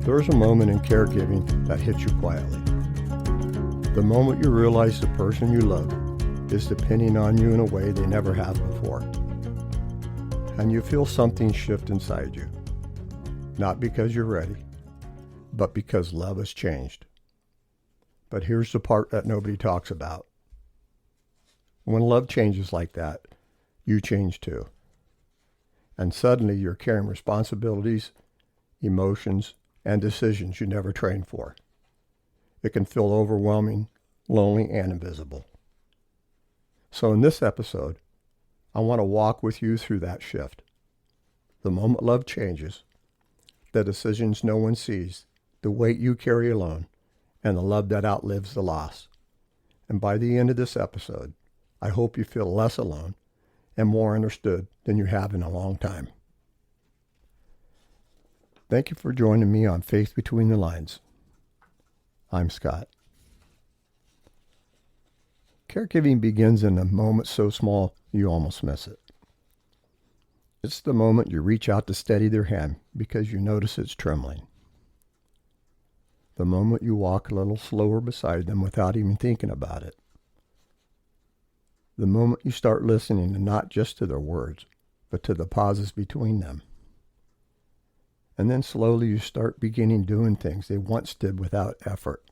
There's a moment in caregiving that hits you quietly. The moment you realize the person you love is depending on you in a way they never have before. And you feel something shift inside you. Not because you're ready, but because love has changed. But here's the part that nobody talks about. When love changes like that, you change too. And suddenly you're carrying responsibilities, emotions, and decisions you never trained for. It can feel overwhelming, lonely, and invisible. So in this episode, I want to walk with you through that shift. The moment love changes, the decisions no one sees, the weight you carry alone, and the love that outlives the loss. And by the end of this episode, I hope you feel less alone and more understood than you have in a long time. Thank you for joining me on Faith Between the Lines. I'm Scott. Caregiving begins in a moment so small you almost miss it. It's the moment you reach out to steady their hand because you notice it's trembling. The moment you walk a little slower beside them without even thinking about it. The moment you start listening and not just to their words, but to the pauses between them. And then slowly you start beginning doing things they once did without effort.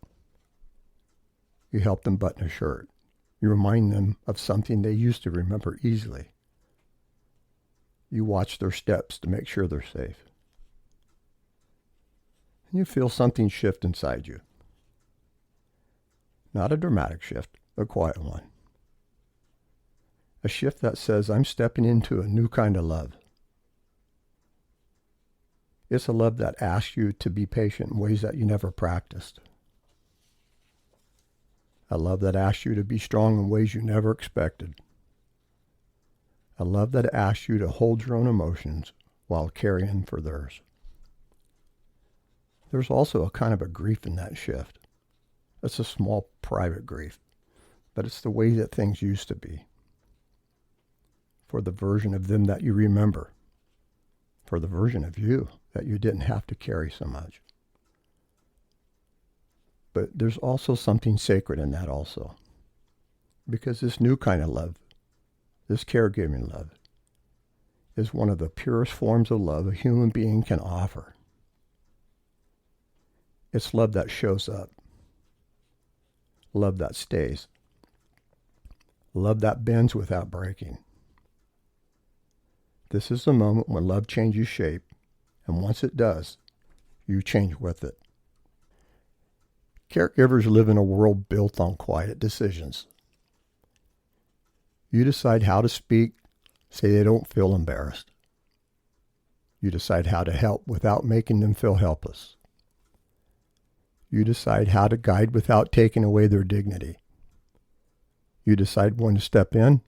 You help them button a shirt. You remind them of something they used to remember easily. You watch their steps to make sure they're safe. And you feel something shift inside you. Not a dramatic shift, a quiet one. A shift that says, I'm stepping into a new kind of love. It's a love that asks you to be patient in ways that you never practiced. A love that asks you to be strong in ways you never expected. A love that asks you to hold your own emotions while carrying for theirs. There's also a kind of a grief in that shift. It's a small private grief, but it's the way that things used to be. For the version of them that you remember. For the version of you that you didn't have to carry so much. But there's also something sacred in that also. Because this new kind of love, this caregiving love, is one of the purest forms of love a human being can offer. It's love that shows up. Love that stays. Love that bends without breaking. This is the moment when love changes shape, and once it does, you change with it. Caregivers live in a world built on quiet decisions. You decide how to speak, so they don't feel embarrassed. You decide how to help without making them feel helpless. You decide how to guide without taking away their dignity. You decide when to step in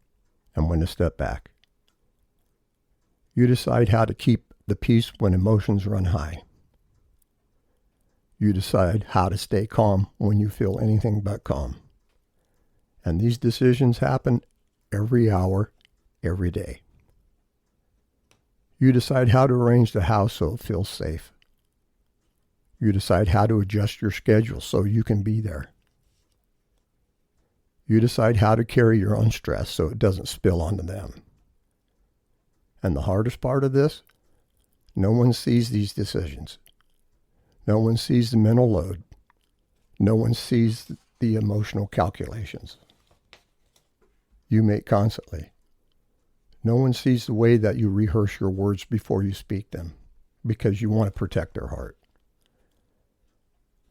and when to step back. You decide how to keep the peace when emotions run high. You decide how to stay calm when you feel anything but calm. And these decisions happen every hour, every day. You decide how to arrange the house so it feels safe. You decide how to adjust your schedule so you can be there. You decide how to carry your own stress so it doesn't spill onto them. And the hardest part of this, no one sees these decisions. No one sees the mental load. No one sees the emotional calculations you make constantly. No one sees the way that you rehearse your words before you speak them because you want to protect their heart.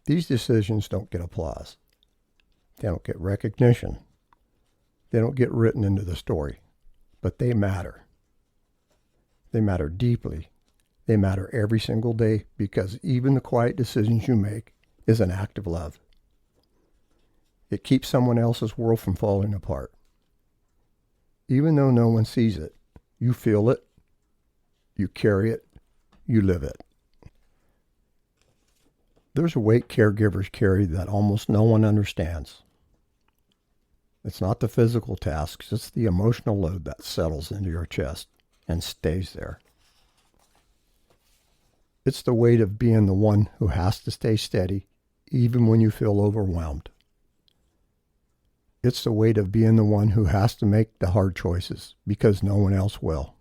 These decisions don't get applause. They don't get recognition. They don't get written into the story, but they matter. They matter deeply. They matter every single day because even the quiet decisions you make is an act of love. It keeps someone else's world from falling apart. Even though no one sees it, you feel it, you carry it, you live it. There's a weight caregivers carry that almost no one understands. It's not the physical tasks, it's the emotional load that settles into your chest and stays there. It's the weight of being the one who has to stay steady even when you feel overwhelmed. It's the weight of being the one who has to make the hard choices because no one else will.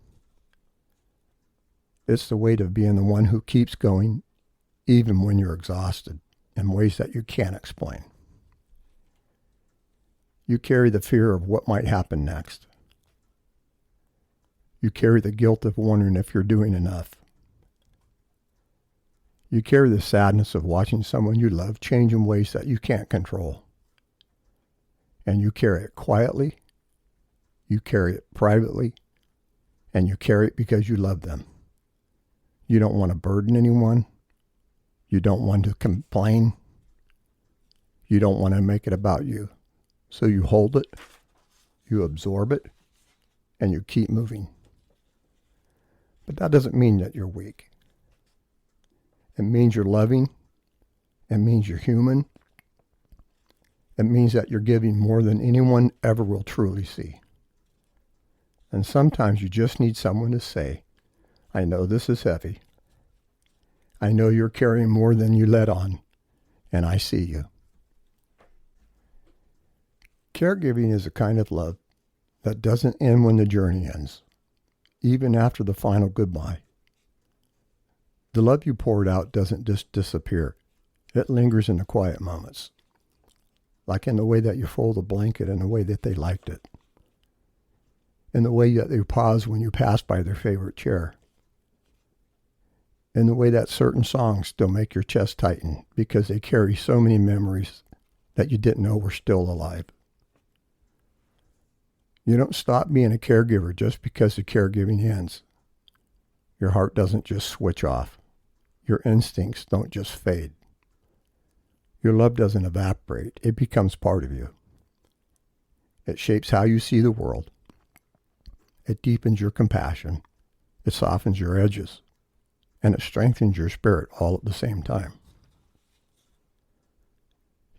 It's the weight of being the one who keeps going even when you're exhausted in ways that you can't explain. You carry the fear of what might happen next. You carry the guilt of wondering if you're doing enough. You carry the sadness of watching someone you love change in ways that you can't control. And you carry it quietly, you carry it privately, and you carry it because you love them. You don't want to burden anyone. You don't want to complain. You don't want to make it about you. So you hold it, you absorb it, and you keep moving. But that doesn't mean that you're weak. It means you're loving. It means you're human. It means that you're giving more than anyone ever will truly see. And sometimes you just need someone to say, I know this is heavy. I know you're carrying more than you let on, and I see you. Caregiving is a kind of love that doesn't end when the journey ends, even after the final goodbye. The love you poured out doesn't just disappear. It lingers in the quiet moments, like in the way that you fold a blanket in the way that they liked it, in the way that they pause when you pass by their favorite chair, in the way that certain songs still make your chest tighten because they carry so many memories that you didn't know were still alive. You don't stop being a caregiver just because the caregiving ends. Your heart doesn't just switch off. Your instincts don't just fade. Your love doesn't evaporate. It becomes part of you. It shapes how you see the world. It deepens your compassion. It softens your edges. And it strengthens your spirit all at the same time.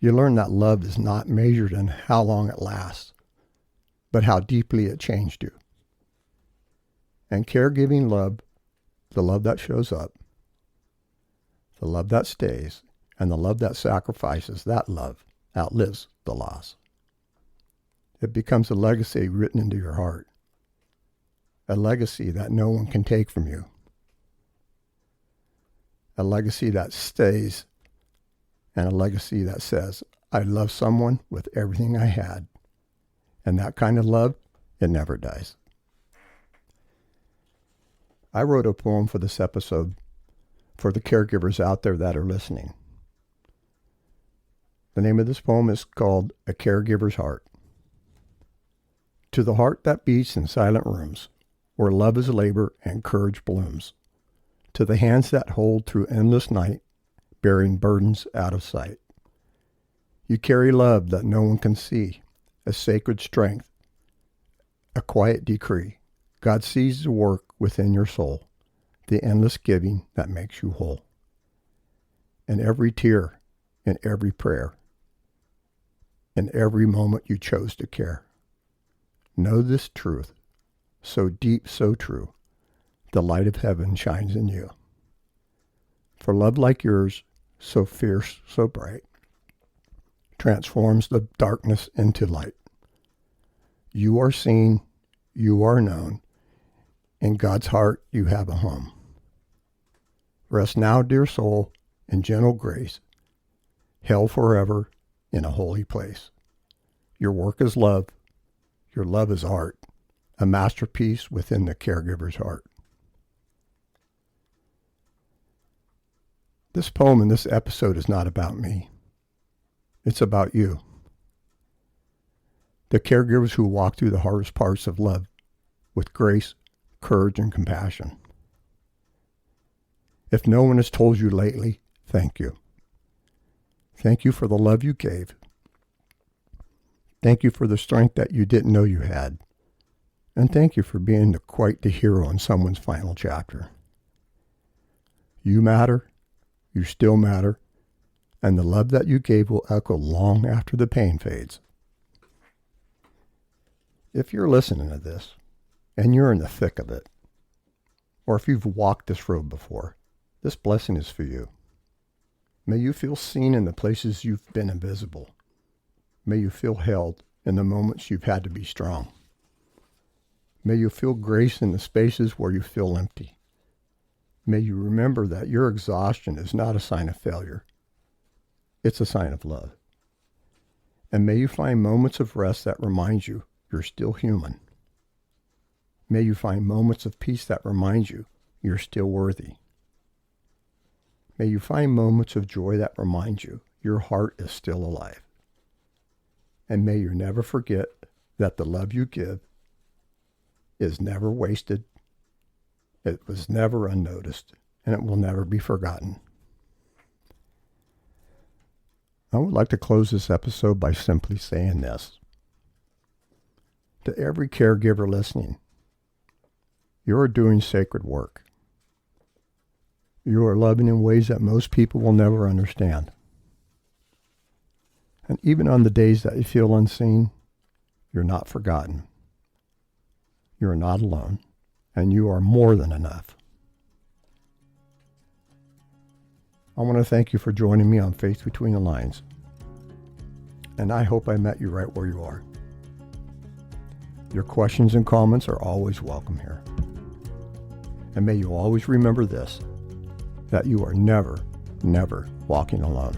You learn that love is not measured in how long it lasts, but how deeply it changed you. And caregiving love, the love that shows up, the love that stays, and the love that sacrifices, that love outlives the loss. It becomes a legacy written into your heart, a legacy that no one can take from you, a legacy that stays, and a legacy that says, I love someone with everything I had. And that kind of love, it never dies. I wrote a poem for this episode for the caregivers out there that are listening. The name of this poem is called A Caregiver's Heart. To the heart that beats in silent rooms, where love is labor and courage blooms. To the hands that hold through endless night, bearing burdens out of sight. You carry love that no one can see, a sacred strength, a quiet decree. God sees the work within your soul, the endless giving that makes you whole. In every tear, in every prayer, in every moment you chose to care. Know this truth, so deep, so true, the light of heaven shines in you. For love like yours, so fierce, so bright, transforms the darkness into light. You are seen, you are known. In God's heart you have a home. Rest now, dear soul, in gentle grace, held forever in a holy place. Your work is love, your love is art, a masterpiece within the caregiver's heart. This poem in this episode is not about me. It's about you. The caregivers who walk through the hardest parts of love with grace, courage, and compassion. If no one has told you lately, thank you. Thank you for the love you gave. Thank you for the strength that you didn't know you had. And thank you for being quite the hero in someone's final chapter. You matter. You still matter. And the love that you gave will echo long after the pain fades. If you're listening to this, and you're in the thick of it, or if you've walked this road before, This blessing is for you. May you feel seen in the places you've been invisible. May you feel held in the moments you've had to be strong. May you feel grace in the spaces where you feel empty. May you remember that your exhaustion is not a sign of failure. It's a sign of love. And may you find moments of rest that remind you you're still human. May you find moments of peace that remind you you're still worthy. May you find moments of joy that remind you your heart is still alive. And may you never forget that the love you give is never wasted, it was never unnoticed, and it will never be forgotten. I would like to close this episode by simply saying this. To every caregiver listening, you are doing sacred work. You are loving in ways that most people will never understand. And even on the days that you feel unseen, you're not forgotten. You are not alone, and you are more than enough. I want to thank you for joining me on Faith Between the Lines, and I hope I met you right where you are. Your questions and comments are always welcome here. And may you always remember this, that you are never, never walking alone.